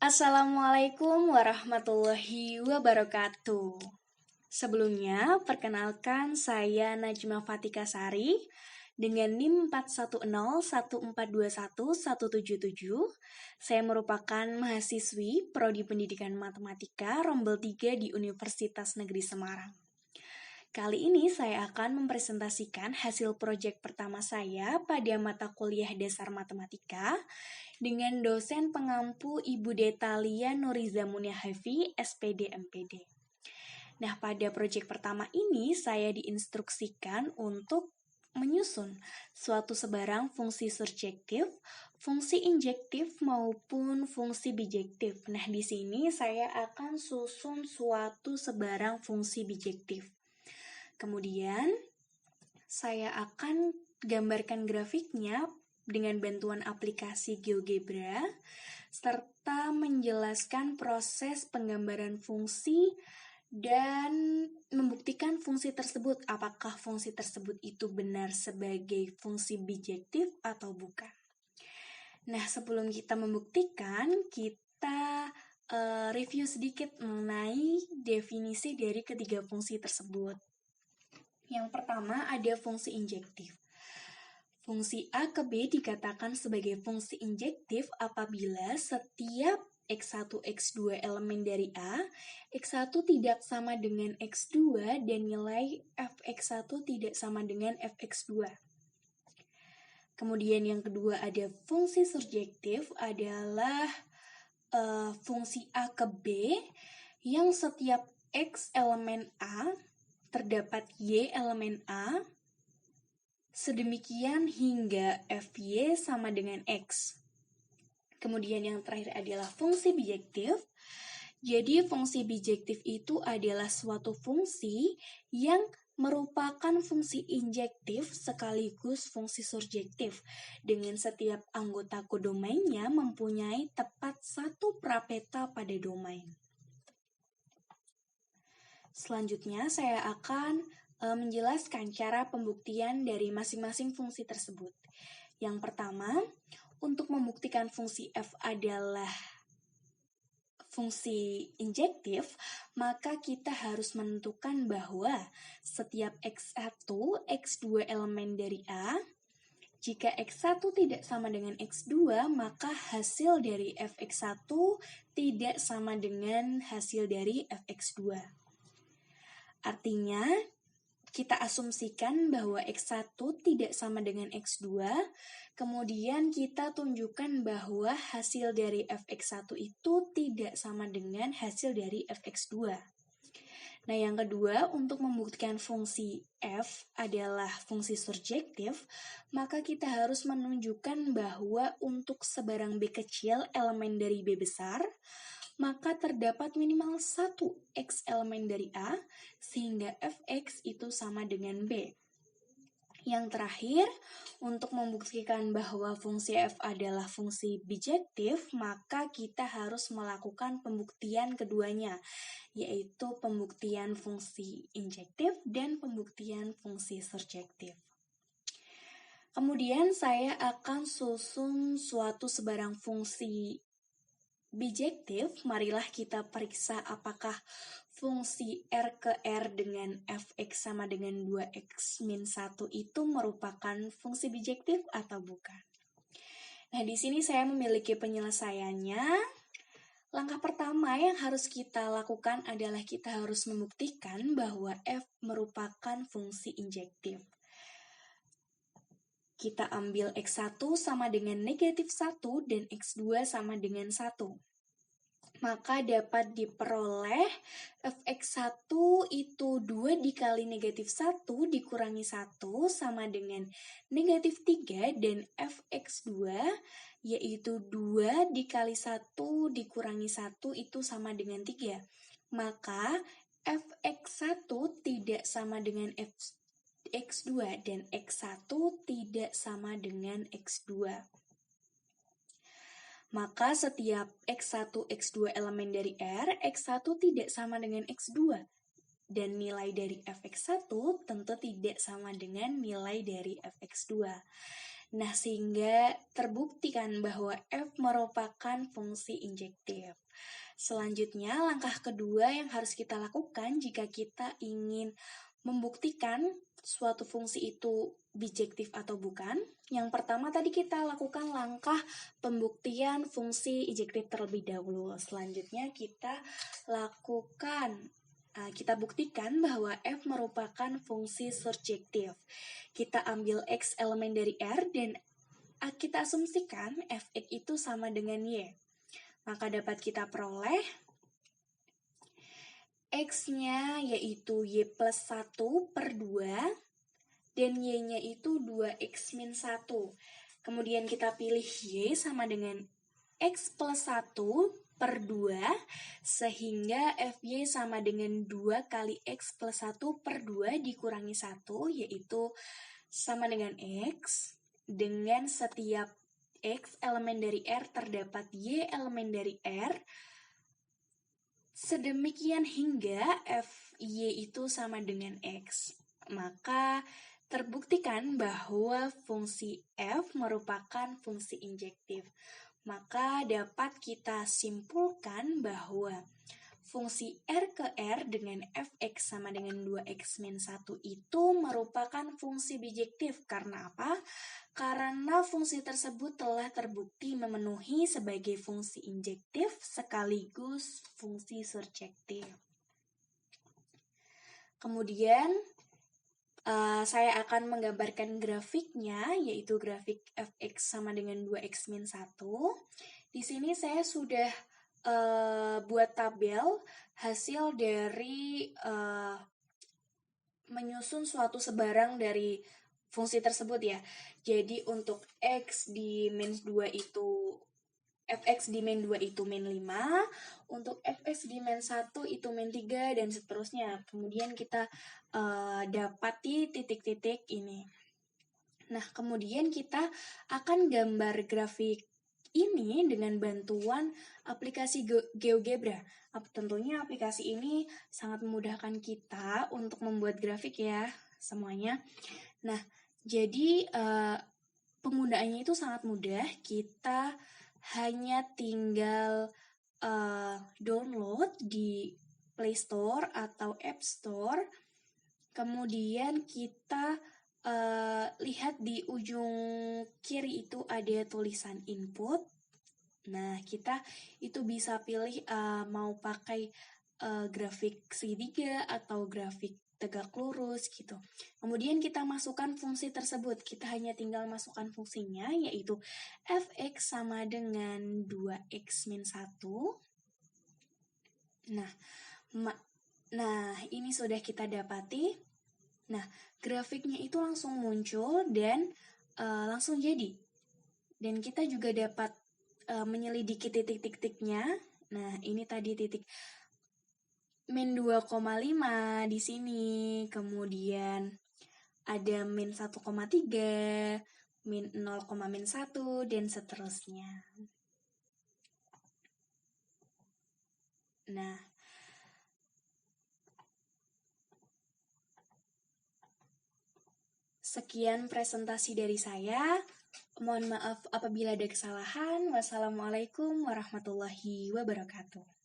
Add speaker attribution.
Speaker 1: Assalamualaikum warahmatullahi wabarakatuh. Sebelumnya, perkenalkan saya Najma Fatika Sari dengan NIM 41014211777. Saya merupakan mahasiswi Prodi Pendidikan Matematika Rombel 3 di Universitas Negeri Semarang. Kali ini saya akan mempresentasikan hasil proyek pertama saya pada mata kuliah dasar matematika dengan dosen pengampu Ibu Detalia Nuriza Muniahafi, SPD MPD. Nah, pada proyek pertama ini saya diinstruksikan untuk menyusun suatu sebarang fungsi surjektif, fungsi injektif maupun fungsi bijektif. Nah, di sini saya akan susun suatu sebarang fungsi bijektif. Kemudian, saya akan gambarkan grafiknya dengan bantuan aplikasi GeoGebra, serta menjelaskan proses penggambaran fungsi dan membuktikan fungsi tersebut, apakah fungsi tersebut itu benar sebagai fungsi bijektif atau bukan. Nah, sebelum kita membuktikan, kita review sedikit mengenai definisi dari ketiga fungsi tersebut. Yang pertama ada fungsi injektif. Fungsi A ke B dikatakan sebagai fungsi injektif apabila setiap X1, X2 elemen dari A, X1 tidak sama dengan X2 dan nilai Fx1 tidak sama dengan Fx2. Kemudian yang kedua ada fungsi surjektif adalah fungsi A ke B yang setiap X elemen A terdapat Y elemen A, sedemikian hingga Fy sama dengan X. Kemudian yang terakhir adalah fungsi bijektif. Jadi fungsi bijektif itu adalah suatu fungsi yang merupakan fungsi injektif sekaligus fungsi surjektif dengan setiap anggota kodomainnya mempunyai tepat satu prapeta pada domain. Selanjutnya saya akan menjelaskan cara pembuktian dari masing-masing fungsi tersebut. Yang pertama, untuk membuktikan fungsi f adalah fungsi injektif, maka kita harus menentukan bahwa setiap X1, X2 elemen dari A, jika X1 tidak sama dengan X2, maka hasil dari Fx1 tidak sama dengan hasil dari Fx2. Artinya, kita asumsikan bahwa X1 tidak sama dengan X2, kemudian kita tunjukkan bahwa hasil dari Fx1 itu tidak sama dengan hasil dari Fx2. Nah, yang kedua, untuk membuktikan fungsi f adalah fungsi surjektif, maka kita harus menunjukkan bahwa untuk sebarang B kecil elemen dari B besar, maka terdapat minimal satu X elemen dari A, sehingga Fx itu sama dengan B. Yang terakhir, untuk membuktikan bahwa fungsi f adalah fungsi bijektif, maka kita harus melakukan pembuktian keduanya, yaitu pembuktian fungsi injektif dan pembuktian fungsi surjektif. Kemudian saya akan susun suatu sebarang fungsi bijektif. Marilah kita periksa apakah fungsi R ke R dengan Fx sama dengan 2x min 1 itu merupakan fungsi bijektif atau bukan. Nah, di sini saya memiliki penyelesaiannya. Langkah pertama yang harus kita lakukan adalah kita harus membuktikan bahwa F merupakan fungsi injektif. Kita ambil X1 sama dengan negatif 1 dan X2 sama dengan 1. Maka dapat diperoleh Fx1 itu 2 dikali negatif 1 dikurangi 1 sama dengan negatif 3 dan Fx2 yaitu 2 dikali 1 dikurangi 1 itu sama dengan 3. Maka Fx1 tidak sama dengan X2 dan X1 tidak sama dengan X2. Maka setiap X1, X2 elemen dari R, X1 tidak sama dengan X2. Dan nilai dari Fx1 tentu tidak sama dengan nilai dari Fx2. Nah, sehingga terbuktikan bahwa F merupakan fungsi injektif. Selanjutnya, langkah kedua yang harus kita lakukan jika kita ingin membuktikan suatu fungsi itu bijektif atau bukan. Yang pertama tadi kita lakukan langkah pembuktian fungsi injektif terlebih dahulu. Selanjutnya kita buktikan bahwa F merupakan fungsi surjektif. Kita ambil X elemen dari R dan kita asumsikan Fx itu sama dengan Y. Maka dapat kita peroleh X-nya yaitu Y plus 1 per 2 dan Y-nya itu 2X min 1. Kemudian kita pilih Y sama dengan X plus 1 per 2 sehingga Fy sama dengan 2 kali X plus 1 per 2 dikurangi 1 yaitu sama dengan X. Dengan setiap X elemen dari R terdapat Y elemen dari R. Sedemikian hingga Fy itu sama dengan X. Maka terbuktikan bahwa fungsi F merupakan fungsi injektif. Maka dapat kita simpulkan bahwa fungsi R ke R dengan Fx sama dengan 2x min 1 itu merupakan fungsi bijektif. Karena apa? Karena fungsi tersebut telah terbukti memenuhi sebagai fungsi injektif sekaligus fungsi surjektif. Kemudian saya akan menggambarkan grafiknya, yaitu grafik Fx sama dengan 2x min 1. Di sini saya sudah buat tabel hasil dari menyusun suatu sebarang dari fungsi tersebut ya. Jadi untuk X di min 2 itu Fx di min 2 itu min 5, untuk Fx di min 1 itu min 3, dan seterusnya. Kemudian kita dapati titik-titik ini. Nah, kemudian kita akan gambar grafik ini dengan bantuan aplikasi GeoGebra. Tentunya aplikasi ini sangat memudahkan kita untuk membuat grafik ya, semuanya. Nah, jadi penggunaannya itu sangat mudah. Kita hanya tinggal download di Play Store atau App Store. Kemudian kita lihat di ujung kiri itu ada tulisan input. Nah, kita itu bisa pilih mau pakai grafik segitiga atau grafik tegak lurus gitu. Kemudian kita masukkan fungsi tersebut. Kita hanya tinggal masukkan fungsinya, yaitu Fx sama dengan 2x min 1. Nah, ini sudah kita dapati. Nah, grafiknya itu langsung muncul dan langsung jadi. Dan kita juga dapat menyelidiki titik-titiknya. Nah, ini tadi titik min 2,5 di sini. Kemudian ada min 1,3, min 0,1 dan seterusnya. Nah, sekian presentasi dari saya. Mohon maaf apabila ada kesalahan. Wassalamualaikum warahmatullahi wabarakatuh.